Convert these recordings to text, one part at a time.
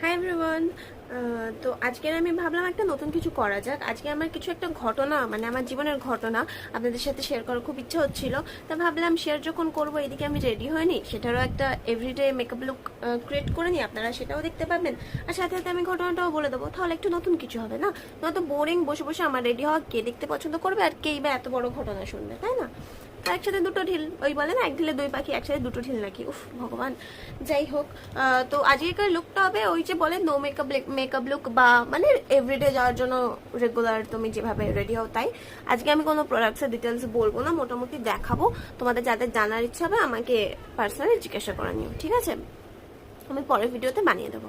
Hi everyone. তো আজকের আমি ভাবলাম একটা নতুন কিছু করা যাক। আজকে আমার কিছু একটা ঘটনা, মানে আমার জীবনের ঘটনা আপনাদের সাথে শেয়ার করার খুব ইচ্ছা হচ্ছিল। তা ভাবলাম শেয়ার যখন করবো, এদিকে আমি রেডি হয়নি, সেটারও একটা এভরিডে মেকআপ লুক ক্রিয়েট করে নিই, আপনারা সেটাও দেখতে পাবেন। আর সাথে সাথে আমি ঘটনাটাও বলে দেবো, তাহলে একটু নতুন কিছু হবে না? নয়তো বোরিং বসে বসে আমার রেডি হওয়া কে দেখতে পছন্দ করবে, আর কেই বা এত বড় ঘটনা শুনবে, তাই না? তো একসাথে দুটো ঢিল, ওই বলে না এক ঢিলে দুই পাখি, একসাথে দুটো ঢিল নাকি, উফ ভগবান। যাই হোক, তো আজকের লুকটা হবে ওই যে বলে নো মেকআপ মেকআপ লুক, বা মানে এভরিডে যাওয়ার জন্য রেগুলার তুমি যেভাবে রেডি হও তাই। আজকে আমি কোনো প্রোডাক্টসের ডিটেলস বলবো না, মোটামুটি দেখাবো। তোমাদের যাদের জানার ইচ্ছা হবে আমাকে পার্সোনালি জিজ্ঞাসা করে নিও, ঠিক আছে? আমি পরের ভিডিওতে বানিয়ে দেবো।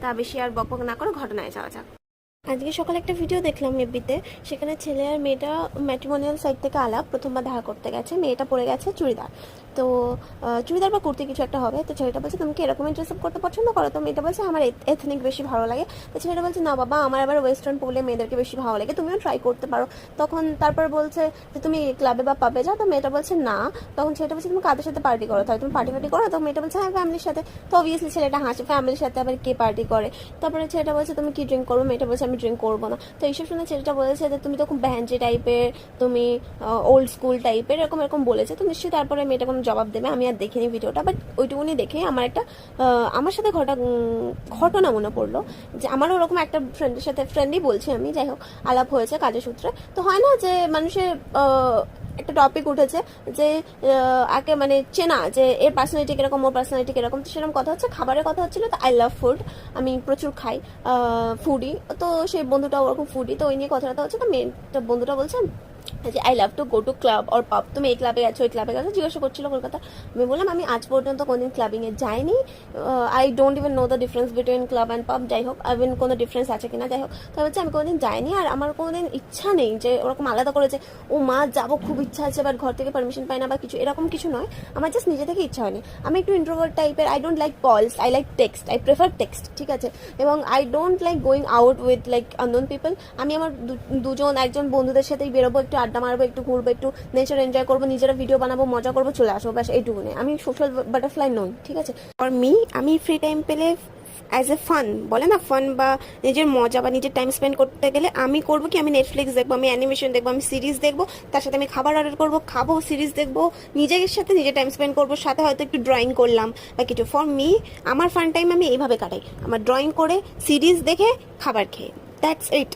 তা বেশি আর বকবক না করে ঘটনায় যাওয়া যাক। আজকে সকালে একটা ভিডিও দেখলাম এফবিতে, সেখানে ছেলে আর মেয়েটা ম্যাট্রিমোনিয়াল সাইট থেকে আলাপ প্রথমবার দেখা করতে গেছে। মেয়েটা পরে গেছে চুড়িদার, তো চুড়িদার বা কুর্তি কিছু একটা হবে। তো ছেলেটা বলছে তুমি কি এরকমই ড্রেস আপ করতে পছন্দ করো? তো মেয়েটা বলছে আমার এথনিক বেশি ভালো লাগে। তো ছেলেটা বলছে না বাবা, আমার আবার ওয়েস্টার্ন পরলে মেয়েদেরকে বেশি ভালো লাগে, তুমিও ট্রাই করতে পারো। তখন তারপর বলছে যে তুমি ক্লাবে বা পাবে যাও। তো মেয়েটা বলছে না। তখন ছেলেটা বলছে তুমি কাদের সাথে পার্টি করো? তাই তুমি পার্টি করো? তো মেয়েটা বলছে হ্যাঁ ফ্যামিলির সাথে। তো অবভিয়াসলি ছেলেটা হাসে, ফ্যামিলির সাথে আবার কে পার্টি করে? তারপরে ছেলেটা বলছে তুমি কি ড্রিঙ্ক করবো? মেয়েটা বলছে আমি ড্রিঙ্ক করবো না। তো এইসব শুনে ছেলেটা বলেছে যে তুমি তো খুব ব্যাহাঞ্জি টাইপের, তুমি ওল্ড স্কুল টাইপের, এরকম এরকম বলেছে। তো নিশ্চয়ই তারপরে মেয়েটা কোনো জবাব দেবে, আমি আর দেখিনি ভিডিওটা, বাট ওইটুকুনি দেখে আমার একটা আমার সাথে ঘটনা মনে পড়লো। যে আমারও ওরকম একটা ফ্রেন্ডের সাথে, ফ্রেন্ডই বলছি আমি, যাই হোক, আলাপ হয়েছে কাজের সূত্রে। তো হয় না যে মানুষের একটা টপিক উঠেছে যে আগে মানে চেনা, যে এর পার্সোনালিটি কিরকম, ওর পার্সোনালিটি কিরকম। তো সেরকম কথা হচ্ছে, খাবারের কথা হচ্ছিল। তো আই লাভ ফুড, আমি প্রচুর খাই, ফুডি। তো সেই বন্ধুটা ওরকম ফুডি, তো ওই নিয়ে কথাটা হচ্ছে। তো মেয়েটা বন্ধুটা বলছে যে I love to go to club or পাব, তুমি এই ক্লাবে গেছো ওই ক্লাবে গেছো, জিজ্ঞাসা করছিল কলকাতা। আমি বললাম আমি আজ পর্যন্ত কোনদিন ক্লাবিংয়ে যাইনি, I don't even know the difference between club and পাব। যাই হোক, ইভেন কোনো ডিফারেন্স আছে কিনা, যাই হোক। তো হচ্ছে আমি কোনোদিন যাইনি, আর আমার কোনোদিন ইচ্ছা নেই যে ওরকম আলাদা করে যে ও মা যাবো, খুব ইচ্ছা আছে, বাট ঘর থেকে পারমিশন পাই না বা কিছু, এরকম কিছু নয়। আমার জাস্ট নিজে থেকে ইচ্ছা হয়নি। আমি একটু ইন্ট্রোভার্ট টাইপের, আই ডোন্ট লাইক কলস, I like text, I prefer text, ঠিক আছে? এবং I don't like going out with like unknown people. আমি আমার দুজন একজন বন্ধুদের সাথেই বেরোবো, একটু আড্ডা মারবো, একটু ঘুরবো, একটু নেচার এনজয় করবো, নিজেরা ভিডিও বানাবো, মজা করবো, চলে আসবো, ব্যাস এইটুকু নেই। আমি সোশ্যাল বাটারফ্লাই নই, ঠিক আছে? আর আমি ফ্রি টাইম পেলে অ্যাজ এ ফান, বলে না ফান, বা নিজের মজা বা নিজের টাইম স্পেন্ড করতে গেলে আমি করবো কি, আমি নেটফ্লিক্স দেখবো, আমি অ্যানিমেশন দেখবো, আমি সিরিজ দেখবো, তার সাথে আমি খাবার অর্ডার করবো, খাবো, সিরিজ দেখবো, নিজের সাথে নিজের টাইম স্পেন্ড করবো, সাথে হয়তো একটু ড্রয়িং করলাম বা কিছু। ফর মি, আমার ফান টাইম আমি এইভাবে কাটাই, আমার ড্রয়িং করে, সিরিজ দেখে, খাবার খেয়ে, দ্যাটস ইট।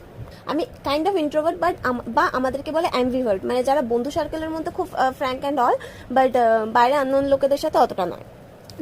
আমি কাইন্ড অফ ইন্ট্রোভার্ট, বাট বা আমাদেরকে বলে অ্যাম্বিভার্ট, মানে যারা বন্ধু সার্কেলের মধ্যে খুব ফ্র্যাঙ্ক অ্যান্ড অল, বাট বাইরে আননোন লোকেদের সাথে অতটা নয়।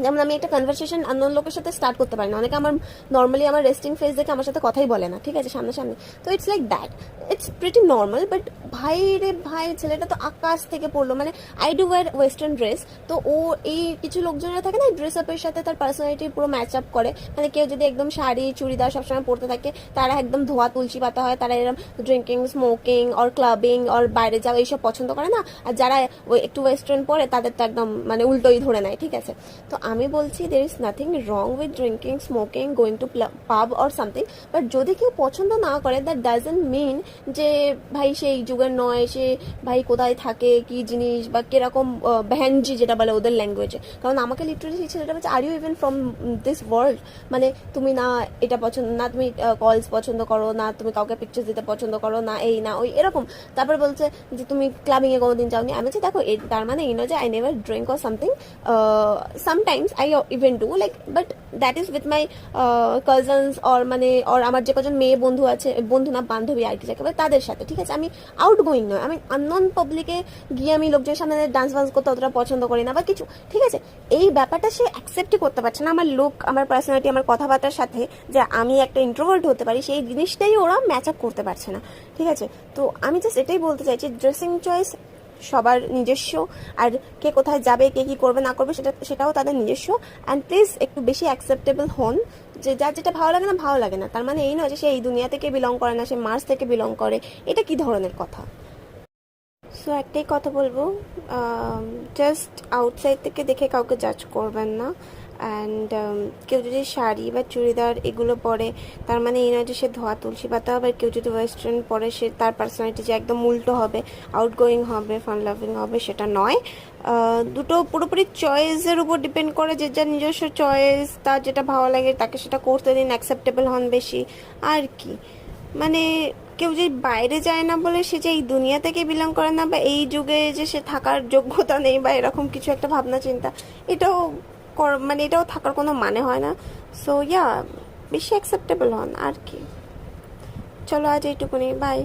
যেমন আমি একটা কনভারসেশন আননোন লোকের সাথে স্টার্ট করতে পারি না, অনেকে আমার নর্মালি আমার রেস্টিং ফেস দেখে আমার সাথে কথাই বলে না, ঠিক আছে, সামনাসামনি। তো it's like that, it's pretty normal. But ভাই রে ভাই, ছেলেটা তো আকাশ থেকে পড়লো। মানে I do wear western dress, তো ও এই কিছু লোকজনেরা থাকে না, ড্রেস আপের সাথে তার পার্সোনালিটি পুরো ম্যাচ আপ করে। মানে কেউ যদি একদম শাড়ি চুড়িদার সবসময় পরতে থাকে, তারা একদম ধোয়া তুলসী পাতা হয়, তারা এরকম drinking, smoking or clubbing or বাইরে যাওয়া এইসব পছন্দ করে না। আর যারা ওই একটু ওয়েস্টার্ন পরে, তাদের তো একদম মানে উল্টোই ধরে নেয়, ঠিক আছে? তো আমি বলছি there is nothing wrong with drinking, smoking, going to পাব অর সামথিং। বাট যদি কেউ পছন্দ না করে, দ্যাট ডাজন্ট মিন যে ভাই সেই যুগের নয়, সে ভাই কোথায় থাকে, কি জিনিস, বা কিরকম বেহেনজি যেটা বলে ওদের ল্যাঙ্গুয়েজে। কারণ আমাকে লিটারালি সেই ছেলেটা বলছে are you even from this world? মানে তুমি না এটা পছন্দ, না তুমি কলস পছন্দ করো, না তুমি কাউকে পিকচার্স দিতে পছন্দ করো, না এই না ওই, এরকম। তারপরে বলছে যে তুমি ক্লাবিংয়ে কোনোদিন যাওনি। আমি বলছি দেখো, তার মানে এই নয় যে I never drink or something, sometimes I even do like, but that is with my cousins or মানে অর আমার যে কজন মেয়ে বন্ধু আছে, বন্ধু না বান্ধবী আর কি যাকে বলে, তাদের সাথে, ঠিক আছে? আমি আউট গোয়িং নয়, আমি আননোন পাবলিকে গিয়ে আমি লোকজনের সামনে ডান্স বান্স করতে অতটা পছন্দ করি না বা কিছু, ঠিক আছে? এই ব্যাপারটা সে অ্যাকসেপ্টই করতে পারছে না, আমার লুক, আমার পার্সোনালিটি, আমার কথাবার্তার সাথে, যে আমি একটা ইন্ট্রোভার্ট হতে পারি, সেই জিনিসটাই ওরা ম্যাচ আপ করতে পারছে না, ঠিক আছে? তো আমি জাস্ট এটাই বলতে চাইছি, ড্রেসিং চয়েস সবার নিজস্ব, আর কে কোথায় যাবে, কে কি করবে না করবে, সেটাও তাদের নিজস্ব। অ্যান্ড প্লিজ একটু বেশি অ্যাকসেপ্টেবল হন, যে যার যেটা ভালো লাগে না ভালো লাগে না, তার মানে এই নয় যে সে এই দুনিয়া থেকে বিলং করে না, সে মার্স থেকে বিলং করে। এটা কি ধরনের কথা? সো একটাই কথা বলবো, জাস্ট আউটসাইড থেকে দেখে কাউকে জাজ করবেন না। অ্যান্ড কেউ যদি শাড়ি বা চুড়িদার এগুলো পরে তার মানে এই নয় যে সে ধোয়া তুলসী পাতা হবে। কেউ যদি ওয়েস্টার্ন পরে সে তার পার্সোনালিটি যে একদম উল্টো হবে, আউটগোয়িং হবে, ফান লাভিং হবে, সেটা নয়। দুটো পুরোপুরি চয়েসের উপর ডিপেন্ড করে, যে যার নিজস্ব চয়েস, তার যেটা ভালো লাগে তাকে সেটা করতে দিন, অ্যাকসেপ্টেবল হন বেশি আর কি। মানে কেউ যে বাইরে যায় না বলে সে যে এই দুনিয়া থেকে বিলং করে না, বা এই যুগে যে সে থাকার যোগ্যতা নেই, বা এরকম কিছু একটা ভাবনা চিন্তা, এটাও মানে এটাও থাকার কোনো মানে হয় না। সো ইয়া, বেশি অ্যাকসেপ্টেবল হন আর কি। চলো আজ এইটুকুনি, বাই।